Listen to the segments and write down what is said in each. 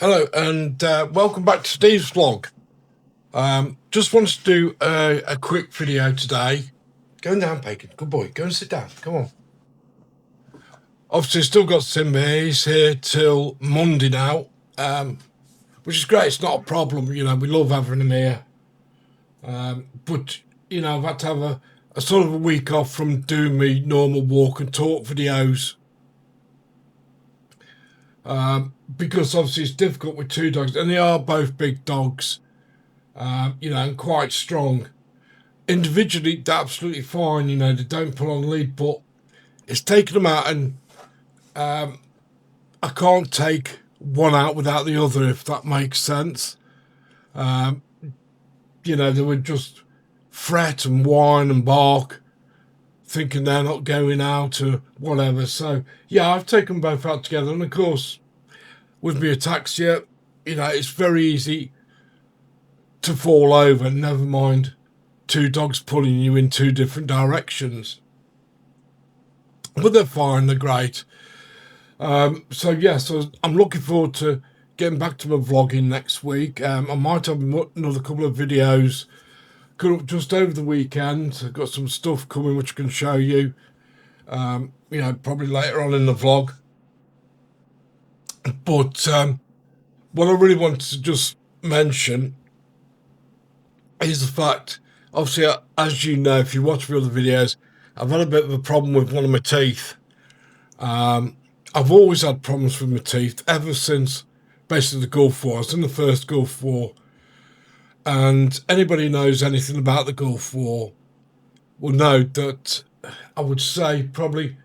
Hello and welcome back to Steve's vlog. Just wanted to do a quick video today. Going down, Bacon. Good boy. Go and sit down. Come on. Obviously, still got Simba here. He's here till Monday now, which is great. It's not a problem. You know, we love having him here. But, you know, I've had to have a sort of a week off from doing me normal walk and talk videos. Because obviously it's difficult with two dogs, and they are both big dogs, you know, and quite strong. Individually, they're absolutely fine, you know, they don't pull on the lead, but it's taking them out, and I can't take one out without the other, if that makes sense. You know, they would just fret and whine and bark, thinking they're not going out or whatever. So, yeah, I've taken them both out together, and of course, with me ataxia, you know, it's very easy to fall over, never mind two dogs pulling you in two different directions. But they're fine, they're great. So yeah, so I'm looking forward to getting back to my vlogging next week. I might have another couple of videos coming up just over the weekend. I've got some stuff coming which I can show you, you know, probably later on in the vlog. But what I really wanted to just mention is the fact, obviously, as you know, if you watch my other videos, I've had a bit of a problem with one of my teeth. I've always had problems with my teeth ever since basically the Gulf War. I was in the first Gulf War, and anybody who knows anything about the Gulf War will know that I would say probably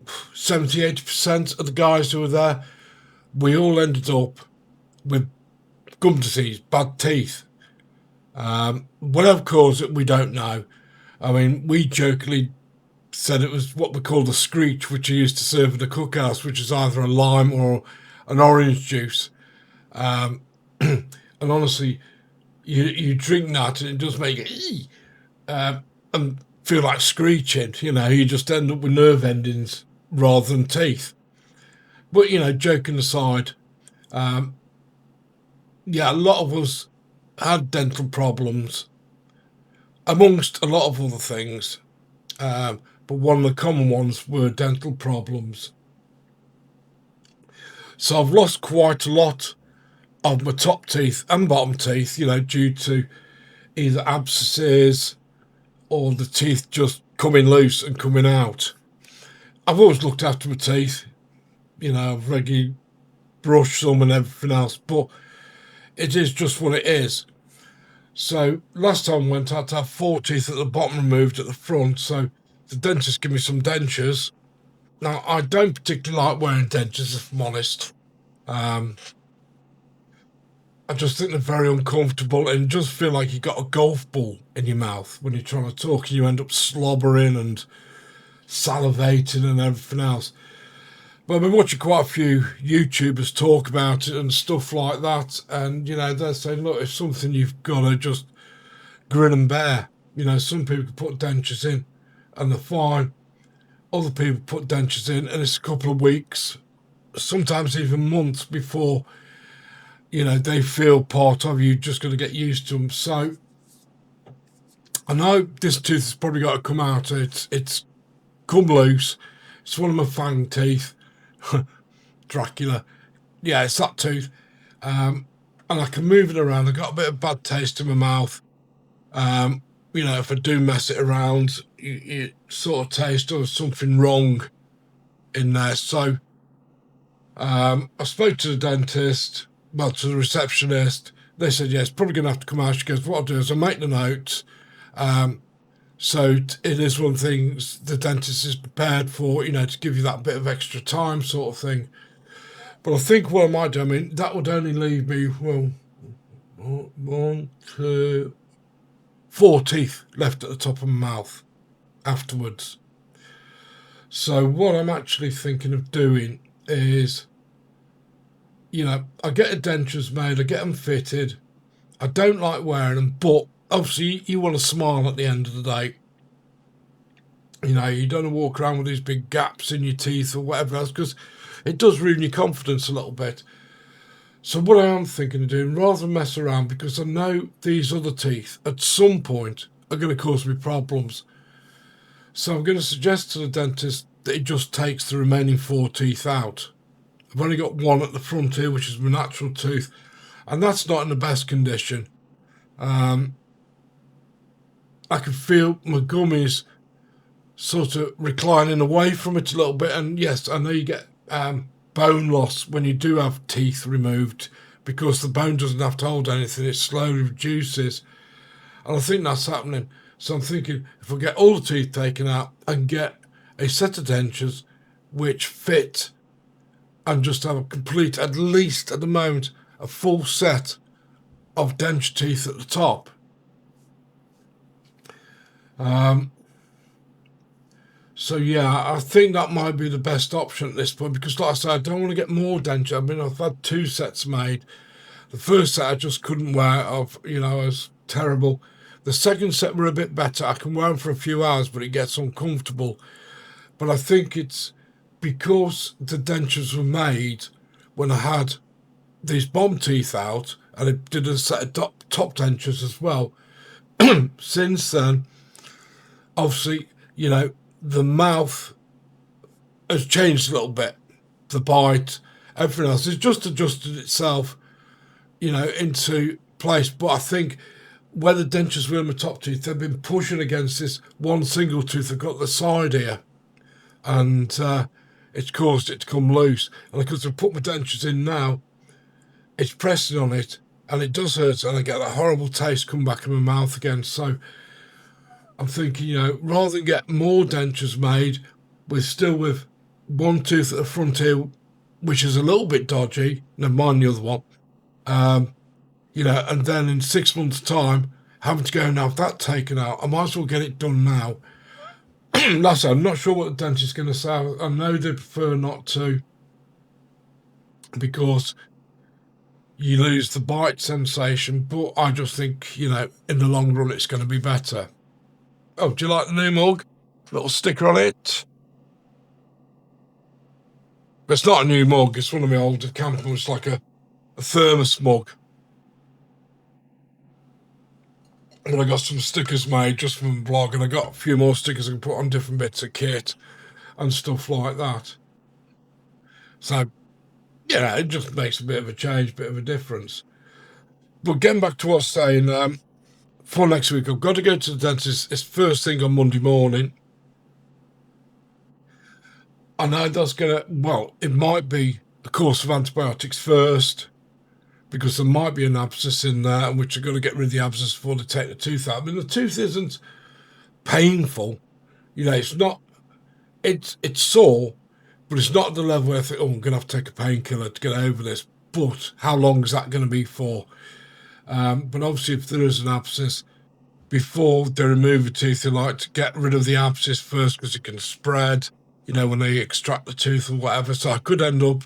70–80% of the guys who were there, we all ended up with gum disease, bad teeth. Whatever caused it, we don't know. I mean, we jokingly said it was what we call the screech, which you used to serve in the cookhouse, which is either a lime or an orange juice. And honestly, you drink that and it does make it and feel like screeching. You know, you just end up with nerve endings rather than teeth. But, you know, joking aside, yeah, a lot of us had dental problems, amongst a lot of other things. But one of the common ones were dental problems. So I've lost quite a lot of my top teeth and bottom teeth, you know, due to either abscesses or the teeth just coming loose and coming out. I've always looked after my teeth, you know, I've regularly brushed them and everything else, but it is just what it is. So last time I went, I had to have 4 teeth at the bottom removed at the front, so the dentist gave me some dentures. Now, I don't particularly like wearing dentures, if I'm honest. I just think they're very uncomfortable and just feel like you've got a golf ball in your mouth when you're trying to talk, and you end up slobbering and salivating and everything else. But I've been watching quite a few YouTubers talk about it and stuff like that, and, you know, they're saying, look, it's something you've got to just grin and bear. You know, some people put dentures in and they're fine. Other people put dentures in and it's a couple of weeks, sometimes even months before, you know, they feel part of you, just got to get used to them. So I know this tooth has probably got to come out. It's come loose. It's one of my fang teeth. Dracula. Yeah, it's that tooth. And I can move it around. I got a bit of bad taste in my mouth. You know, if I do mess it around, you sort of taste there's something wrong in there. So I spoke to the dentist, well, to the receptionist. They said, yeah, it's probably going to have to come out. She goes, what I'll do is I'll make the notes. So it is one thing the dentist is prepared for, you know, to give you that bit of extra time sort of thing. But I think what I might do, I mean, that would only leave me, well, 1, 2, 4 teeth left at the top of my mouth afterwards. So what I'm actually thinking of doing is, you know, I get the dentures made, I get them fitted. I don't like wearing them, but obviously you want to smile at the end of the day. You know, you don't want to walk around with these big gaps in your teeth or whatever else, because it does ruin your confidence a little bit. So what I am thinking of doing, rather than mess around, because I know these other teeth at some point are going to cause me problems. So I'm going to suggest to the dentist that he just takes the remaining four teeth out. I've only got one at the front here, which is my natural tooth, and that's not in the best condition. Um, I can feel my gummies sort of reclining away from it a little bit. And yes, I know you get bone loss when you do have teeth removed because the bone doesn't have to hold anything, it slowly reduces. And I think that's happening. So I'm thinking if I get all the teeth taken out and get a set of dentures which fit and just have a complete, at least at the moment, a full set of denture teeth at the top. Um, So yeah, I think that might be the best option at this point because, like I said, I don't want to get more denture. I mean, I've had two sets made. The first set I just couldn't wear. I was terrible. The second set were a bit better. I can wear them for a few hours, but it gets uncomfortable. But I think it's because the dentures were made when I had these bomb teeth out, and I did a set of top dentures as well. Since then, obviously, the mouth has changed a little bit. The bite, everything else has just adjusted itself, into place. But I think where the dentures were in my top teeth, they've been pushing against this one single tooth I've got the side here, and it's caused it to come loose. And because I've put my dentures in now, it's pressing on it, and it does hurt, and I get that horrible taste come back in my mouth again. So I'm thinking, rather than get more dentures made, with one tooth at the front here, which is a little bit dodgy, never mind the other one, and then in 6 months' time, having to go and have that taken out, I might as well get it done now. That's I'm not sure what the dentist's going to say. I know they prefer not to because you lose the bite sensation, but I just think, in the long run, it's going to be better. Oh, do you like the new mug? Little sticker on it. It's not a new mug. It's one of my older campers. It's like a thermos mug. And I got some stickers made just from the blog, and I got a few more stickers I can put on different bits of kit and stuff like that. So, it just makes a bit of a change, bit of a difference. But getting back to what I was saying, for next week, I've got to go to the dentist. It's first thing on Monday morning. I know that's it might be a course of antibiotics first because there might be an abscess in there, and which are going to get rid of the abscess before they take the tooth out. I mean, the tooth isn't painful. It's not, it's sore, but it's not at the level where I think, I'm going to have to take a painkiller to get over this. But how long is that going to be for? But obviously, if there is an abscess, before they remove the tooth, they like to get rid of the abscess first because it can spread, when they extract the tooth or whatever. So I could end up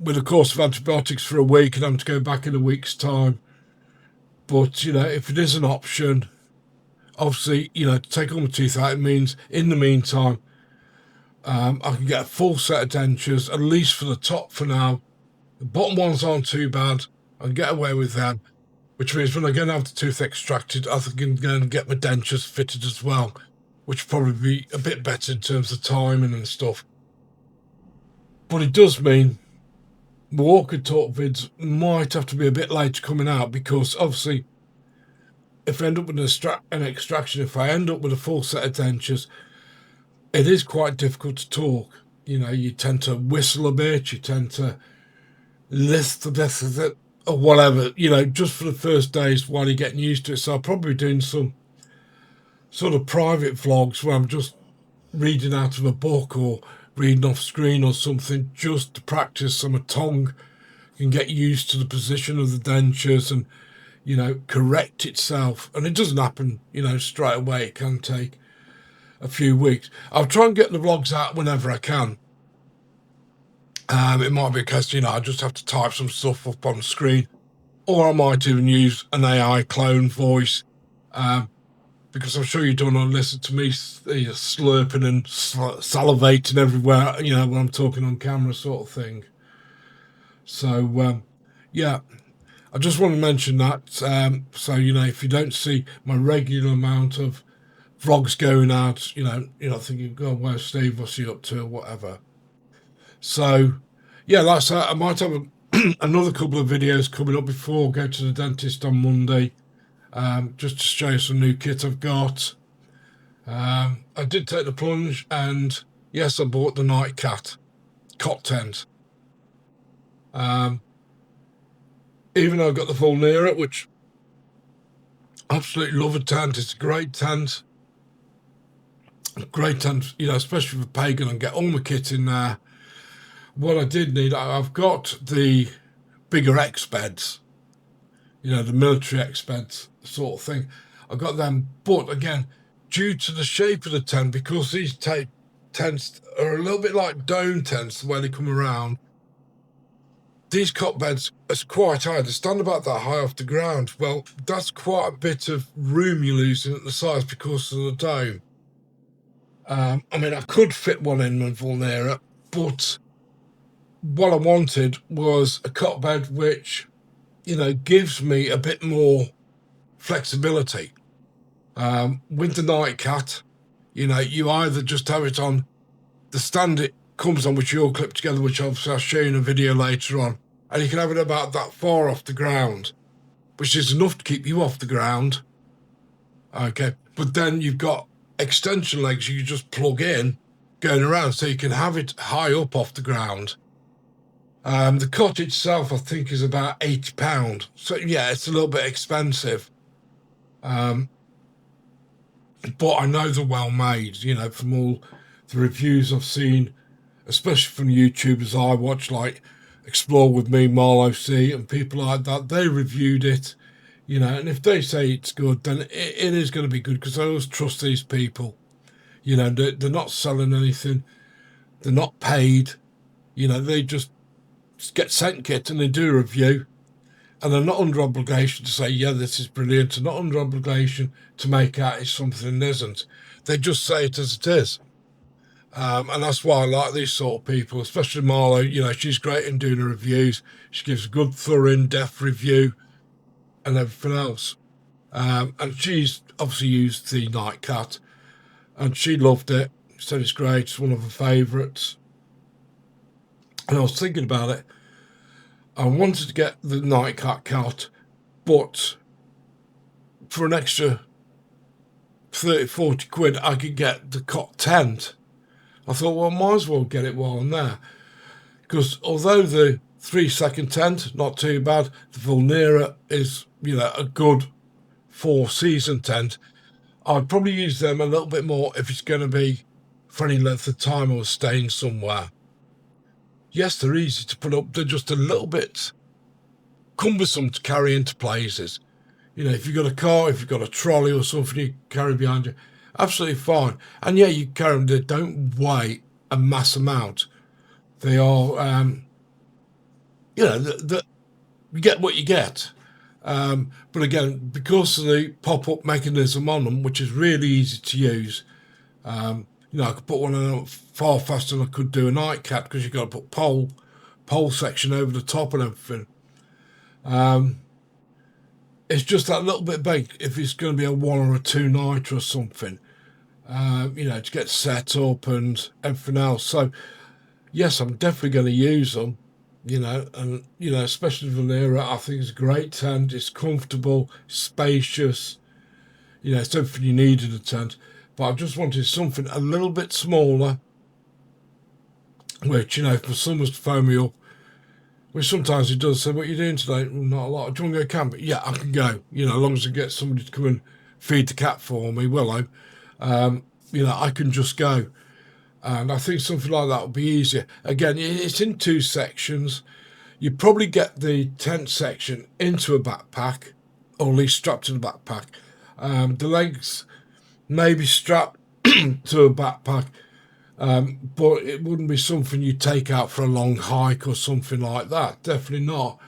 with a course of antibiotics for a week and having to go back in a week's time. But, if it is an option, obviously, to take all my teeth out, it means in the meantime, I can get a full set of dentures, at least for the top for now. The bottom ones aren't too bad. I can get away with them, which means when I go and have the tooth extracted, I think I can go and get my dentures fitted as well, which would probably be a bit better in terms of timing and stuff. But it does mean Walk and Talk vids might have to be a bit late coming out because obviously if I end up with an extraction, if I end up with a full set of dentures, it is quite difficult to talk. You tend to whistle a bit, you tend to lisp the best of it or whatever, just for the first days while you're getting used to it. So I'll probably be doing some sort of private vlogs where I'm just reading out of a book or reading off screen or something just to practice so my tongue can get used to the position of the dentures and, correct itself. And it doesn't happen, straight away. It can take a few weeks. I'll try and get the vlogs out whenever I can. It might be a case, I just have to type some stuff up on the screen, or I might even use an AI clone voice. because I'm sure you don't want to listen to me slurping and salivating everywhere, when I'm talking on camera, sort of thing. So, yeah, I just want to mention that. So, if you don't see my regular amount of vlogs going out, you're not thinking, God, where's Steve? What's he up to, or whatever. So, yeah, that's I might have another couple of videos coming up before I go to the dentist on Monday, just to show you some new kit I've got. I did take the plunge, and yes, I bought the night cot tent. Even though I've got the Vulnera, which I absolutely love a tent. It's a great tent. Great tent, especially for pagan, and get all my kit in there. What I did need, I've got the bigger X beds, the military X beds sort of thing. I got them, but again, due to the shape of the tent, because these tents are a little bit like dome tents, the way they come around, these cot beds are quite high. They stand about that high off the ground. Well, that's quite a bit of room you're losing at the sides because of the dome. I mean, I could fit one in with Vulnera, but what I wanted was a cot bed which, gives me a bit more flexibility. With the night cat, you either just have it on the stand it comes on, which you all clip together, which obviously I'll show you in a video later on, and you can have it about that far off the ground, which is enough to keep you off the ground. Okay, but then you've got extension legs you can just plug in going around, so you can have it high up off the ground. The cot itself, I think, is about £80. So yeah, it's a little bit expensive. But I know they're well made, from all the reviews I've seen, especially from YouTubers I watch, like Explore With Me, Marlo C, and people like that. They reviewed it, and if they say it's good, then it is going to be good, because I always trust these people. They're not selling anything. They're not paid. They just get sent kit and they do a review, and they're not under obligation to say, yeah, this is brilliant. They're not under obligation to make out it's something it isn't. They just say it as it is. And that's why I like these sort of people, especially Marlo. She's great in doing her reviews. She gives a good, thorough, in-depth review and everything else. And she's obviously used the night cat, and she loved it. Said it's great. It's one of her favourites. And I was thinking about it. I wanted to get the night cat, but for an extra 30-40 quid, I could get the cot tent. I thought, well, I might as well get it while I'm there, because although the 3-second tent, not too bad, the Vulnera is, a good 4-season tent. I'd probably use them a little bit more if it's going to be for any length of time I was staying somewhere. Yes, they're easy to put up. They're just a little bit cumbersome to carry into places. If you've got a car, if you've got a trolley or something you carry behind you, absolutely fine. And yeah, you carry them. They don't weigh a mass amount. They are, you get what you get. But again, because of the pop-up mechanism on them, which is really easy to use, I could put one on far faster than I could do a night cat, because you've got to put pole section over the top and everything. It's just that little bit big if it's going to be a 1 or a 2 night or something, to get set up and everything else. So yes, I'm definitely going to use them, and especially Vulnera, I think it's a great tent. It's comfortable, spacious, it's everything you need in a tent. But I just wanted something a little bit smaller, which, for someone to phone me up, which sometimes he does say, what are you doing today? Well, not a lot. Do you want to go camping? Yeah, I can go, as long as I get somebody to come and feed the cat for me, will I? I can just go. And I think something like that would be easier. Again, it's in 2 sections. You probably get the tent section into a backpack, or at least strapped to the backpack. The legs may be strapped to a backpack, but it wouldn't be something you take out for a long hike or something like that. Definitely not.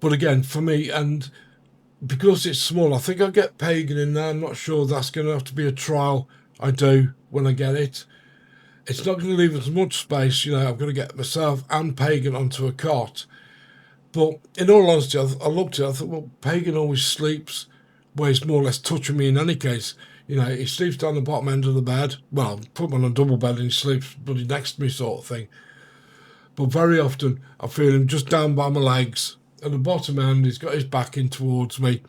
But again, for me, and because it's small, I think I'll get Pagan in there. I'm not sure. That's going to have to be a trial I do when I get it. It's not going to leave as much space, I've got to get myself and Pagan onto a cot. But in all honesty, I looked at it, I thought, well, Pagan always sleeps where he's more or less touching me in any case. He sleeps down the bottom end of the bed. Well, put him on a double bed and he sleeps bloody next to me sort of thing. But very often I feel him just down by my legs. At the bottom end, he's got his back in towards me.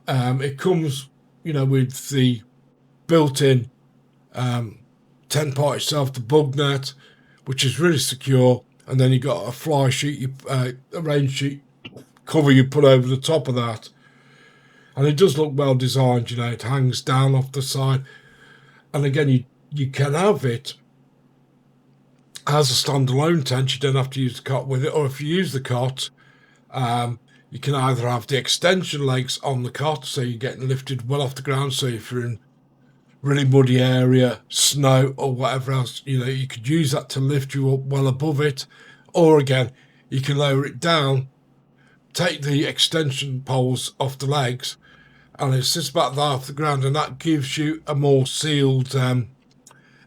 It comes, with the built-in tent part itself, the bug net, which is really secure. And then you got a fly sheet, a rain sheet cover you put over the top of that. And it does look well designed, it hangs down off the side. And again, you can have it as a standalone tent. You don't have to use the cot with it. Or if you use the cot, you can either have the extension legs on the cot, so you're getting lifted well off the ground. So if you're in really muddy area, snow or whatever else, you could use that to lift you up well above it. Or again, you can lower it down, take the extension poles off the legs, and it sits about that off the ground, and that gives you a more sealed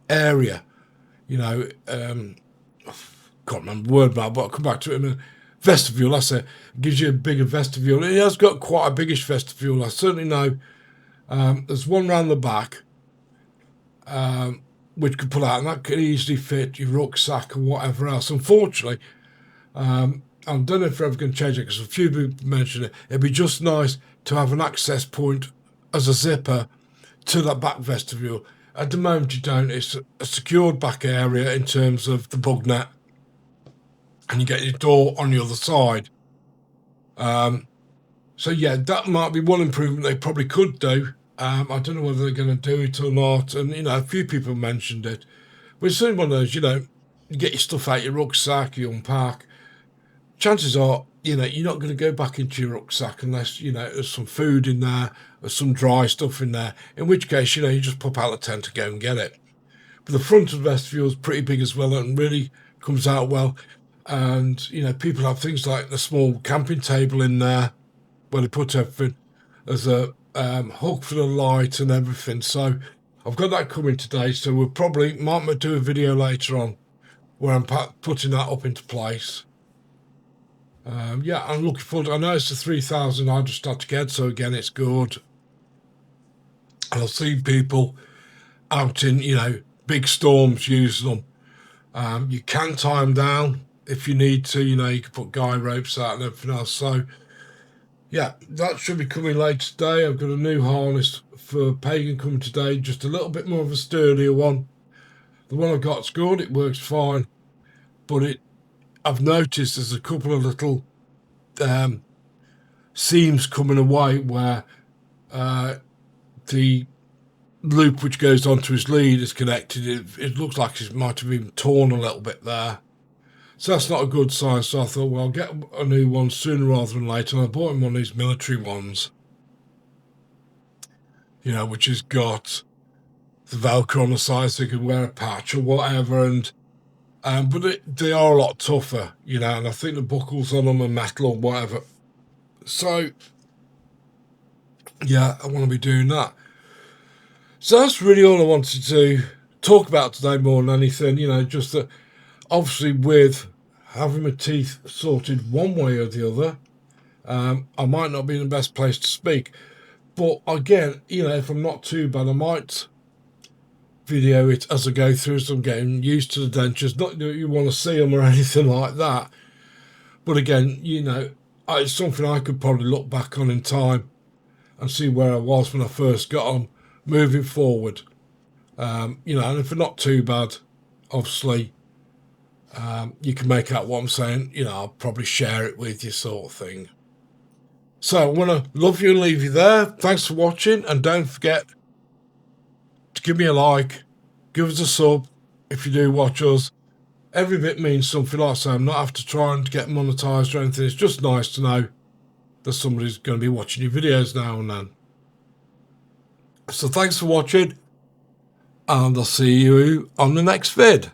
area. Can't remember the word now, but I'll come back to it in a minute. Vestibule, that's it. It gives you a bigger vestibule. It has got quite a biggish vestibule. I certainly know there's one round the back, which could pull out, and that could easily fit your rucksack or whatever else. Unfortunately, I don't know if they're ever going to change it, because a few people mentioned it. It'd be just nice to have an access point as a zipper to that back vestibule. At the moment, you don't. It's a secured back area in terms of the bug net, and you get your door on the other side. So yeah, that might be one improvement they probably could do. I don't know whether they're going to do it or not. And, a few people mentioned it. But it's certainly one of those, you get your stuff out your rucksack, you unpack. Chances are, you're not going to go back into your rucksack unless, there's some food in there or some dry stuff in there. In which case, you just pop out the tent and go and get it. But the front of the vestibule is pretty big as well and really comes out well. And, people have things like the small camping table in there where they put everything. There's a hook for the light and everything. So I've got that coming today. So we'll probably might do a video later on where I'm putting that up into place. Yeah, I'm looking forward. I know it's the 3,000 I just had to get. So again, it's good. And I've seen people out in, big storms using them. You can tie them down if you need to. You can put guy ropes out and everything else. So yeah, that should be coming later today. I've got a new harness for Pagan coming today, just a little bit more of a sturdier one. The one I've got's good, it works fine, but I've noticed there's a couple of little seams coming away where the loop which goes onto his lead is connected. It looks like it might have been torn a little bit there. So that's not a good sign. So I thought, well, I'll get a new one sooner rather than later. And I bought him one of these military ones, which has got the Velcro on the side so you can wear a patch or whatever. And but they are a lot tougher, and I think the buckles on them are metal or whatever. So yeah, I want to be doing that. So that's really all I wanted to talk about today more than anything, just that obviously with having my teeth sorted one way or the other, I might not be in the best place to speak. But again, if I'm not too bad, I might video it as I go through, so I'm getting used to the dentures. Not that you want to see them or anything like that. But again, it's something I could probably look back on in time and see where I was when I first got them moving forward. And if they're not too bad, obviously, you can make out what I'm saying. I'll probably share it with you sort of thing. So I want to love you and leave you there. Thanks for watching. And don't forget to give me a like. Give us a sub if you do watch us. Every bit means something. Like I say, I'm not after trying to get monetized or anything. It's just nice to know that somebody's going to be watching your videos now and then. So thanks for watching. And I'll see you on the next vid.